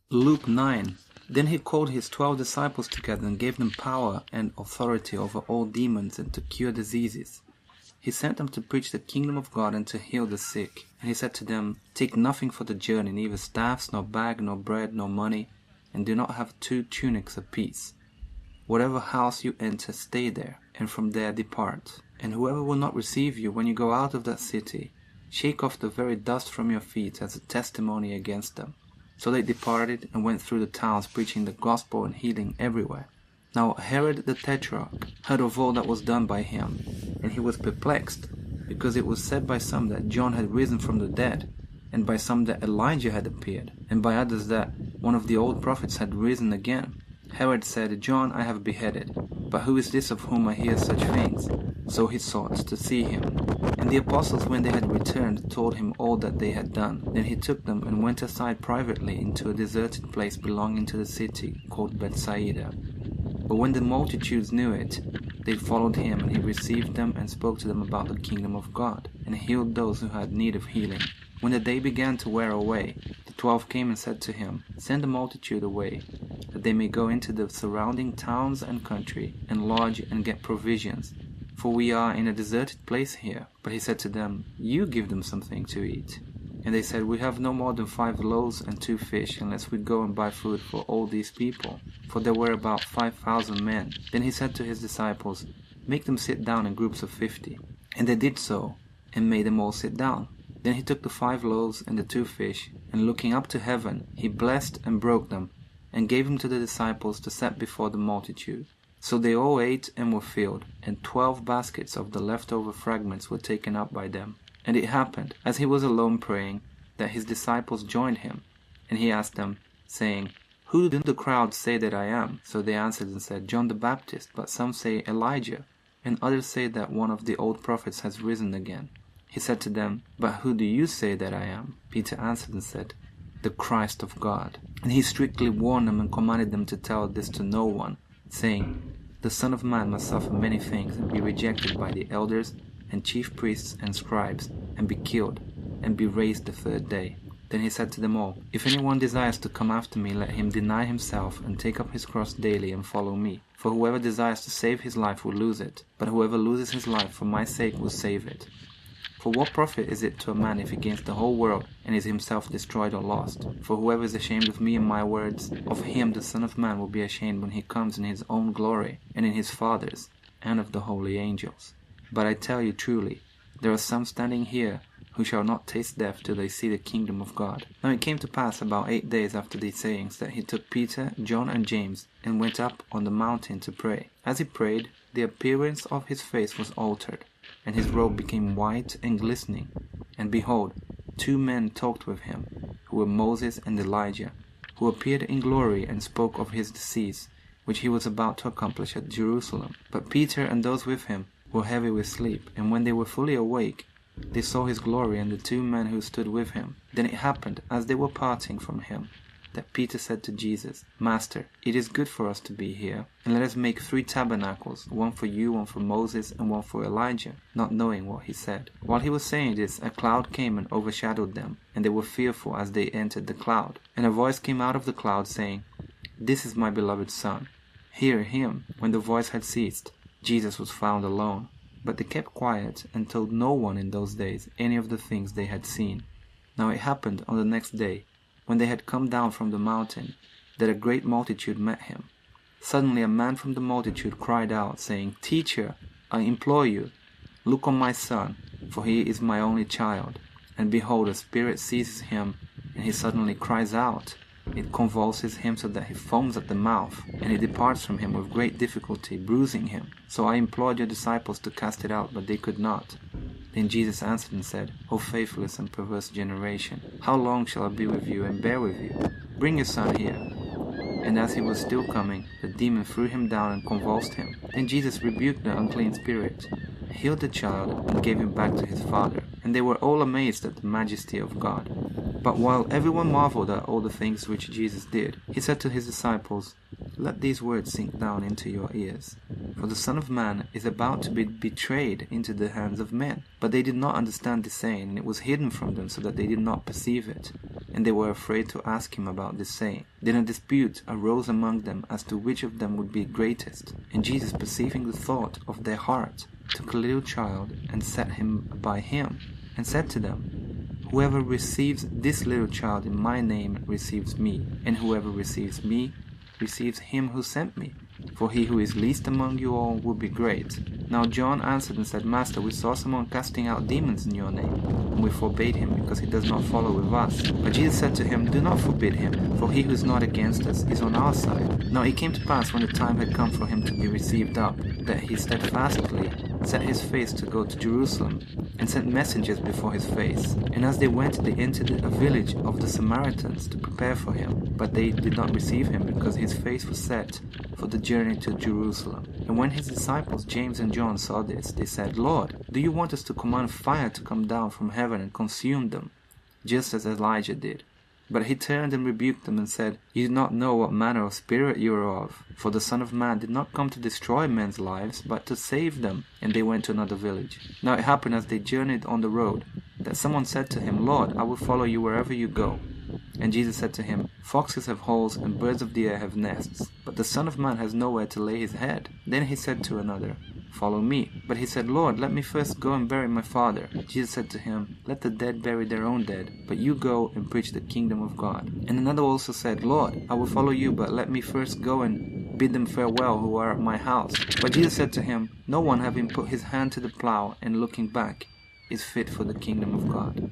Luke 9. Then he called his 12 disciples together and gave them power and authority over all demons and to cure diseases. He sent them to preach the kingdom of God and to heal the sick. And he said to them, Take nothing for the journey, neither staffs, nor bag, nor bread, nor money, and do not have 2 tunics apiece. Whatever house you enter, stay there, and from there depart. And whoever will not receive you when you go out of that city, shake off the very dust from your feet as a testimony against them. So they departed and went through the towns preaching the gospel and healing everywhere. Now Herod the tetrarch heard of all that was done by him, and he was perplexed, because it was said by some that John had risen from the dead, and by some that Elijah had appeared, and by others that one of the old prophets had risen again. Herod said, John I have beheaded, but who is this of whom I hear such things? So he sought to see him. And the apostles, when they had returned, told him all that they had done. Then he took them and went aside privately into a deserted place belonging to the city called Bethsaida. But when the multitudes knew it, they followed him, and he received them and spoke to them about the kingdom of God, and healed those who had need of healing. When the day began to wear away, the 12 came and said to him, Send the multitude away, that they may go into the surrounding towns and country, and lodge and get provisions, for we are in a deserted place here. But he said to them, You give them something to eat. And they said, We have no more than 5 loaves and 2 fish, unless we go and buy food for all these people. For there were about 5,000 men. Then he said to his disciples, Make them sit down in groups of 50. And they did so, and made them all sit down. Then he took the 5 loaves and the 2 fish, and looking up to heaven, he blessed and broke them, and gave them to the disciples to set before the multitude. So they all ate and were filled, and 12 baskets of the leftover fragments were taken up by them. And it happened, as he was alone praying, that his disciples joined him. And he asked them, saying, Who do the crowd say that I am? So they answered and said, John the Baptist, but some say Elijah, and others say that one of the old prophets has risen again. He said to them, But who do you say that I am? Peter answered and said, The Christ of God. And he strictly warned them and commanded them to tell this to no one, saying, The Son of Man must suffer many things, and be rejected by the elders and chief priests and scribes, and be killed, and be raised the 3rd day. Then he said to them all, If anyone desires to come after me, let him deny himself, and take up his cross daily, and follow me. For whoever desires to save his life will lose it, but whoever loses his life for my sake will save it. For what profit is it to a man if he gains the whole world, and is himself destroyed or lost? For whoever is ashamed of me and my words, of him the Son of Man will be ashamed when he comes in his own glory, and in his Father's, and of the holy angels. But I tell you truly, there are some standing here who shall not taste death till they see the kingdom of God. Now it came to pass about 8 days after these sayings that he took Peter, John, and James, and went up on the mountain to pray. As he prayed, the appearance of his face was altered, and his robe became white and glistening. And behold, 2 men talked with him, who were Moses and Elijah, who appeared in glory and spoke of his decease, which he was about to accomplish at Jerusalem. But Peter and those with him were heavy with sleep, and when they were fully awake, they saw his glory and the 2 men who stood with him. Then it happened, as they were parting from him, that Peter said to Jesus, Master, it is good for us to be here, and let us make 3 tabernacles, one for you, one for Moses, and one for Elijah, not knowing what he said. While he was saying this, a cloud came and overshadowed them, and they were fearful as they entered the cloud. And a voice came out of the cloud, saying, This is my beloved Son. Hear him. When the voice had ceased, Jesus was found alone. But they kept quiet and told no one in those days any of the things they had seen. Now it happened on the next day, when they had come down from the mountain, that a great multitude met him. Suddenly a man from the multitude cried out, saying, Teacher, I implore you, look on my son, for he is my only child. And behold, a spirit seizes him, and he suddenly cries out. It convulses him so that he foams at the mouth, and it departs from him with great difficulty, bruising him. So I implored your disciples to cast it out, but they could not. Then Jesus answered and said, O faithless and perverse generation, how long shall I be with you and bear with you? Bring your son here. And as he was still coming, the demon threw him down and convulsed him. Then Jesus rebuked the unclean spirit, healed the child, and gave him back to his father. And they were all amazed at the majesty of God. But while everyone marveled at all the things which Jesus did, he said to his disciples, Let these words sink down into your ears. For the Son of Man is about to be betrayed into the hands of men. But they did not understand this saying, and it was hidden from them so that they did not perceive it, and they were afraid to ask him about this saying. Then a dispute arose among them as to which of them would be greatest. And Jesus, perceiving the thought of their heart, took a little child and set him by him, and said to them, Whoever receives this little child in my name receives me, and whoever receives me receives him who sent me. For he who is least among you all will be great. Now John answered and said, Master, we saw someone casting out demons in your name, and we forbade him, because he does not follow with us. But Jesus said to him, Do not forbid him, for he who is not against us is on our side. Now it came to pass, when the time had come for him to be received up, that he steadfastly set his face to go to Jerusalem, and sent messengers before his face. And as they went, they entered a village of the Samaritans to prepare for him. But they did not receive him, because his face was set for the journey to Jerusalem. And when his disciples James and John saw this, they said, Lord, do you want us to command fire to come down from heaven and consume them, just as Elijah did? But he turned and rebuked them and said, You do not know what manner of spirit you are of, for the Son of Man did not come to destroy men's lives, but to save them. And they went to another village. Now it happened as they journeyed on the road, that someone said to him, Lord, I will follow you wherever you go. And Jesus said to him, Foxes have holes and birds of the air have nests, but the Son of Man has nowhere to lay his head. Then he said to another, Follow me. But he said, Lord, let me first go and bury my father. Jesus said to him, Let the dead bury their own dead, but you go and preach the kingdom of God. And another also said, Lord, I will follow you, but let me first go and bid them farewell who are at my house. But Jesus said to him, No one having put his hand to the plow and looking back is fit for the kingdom of God.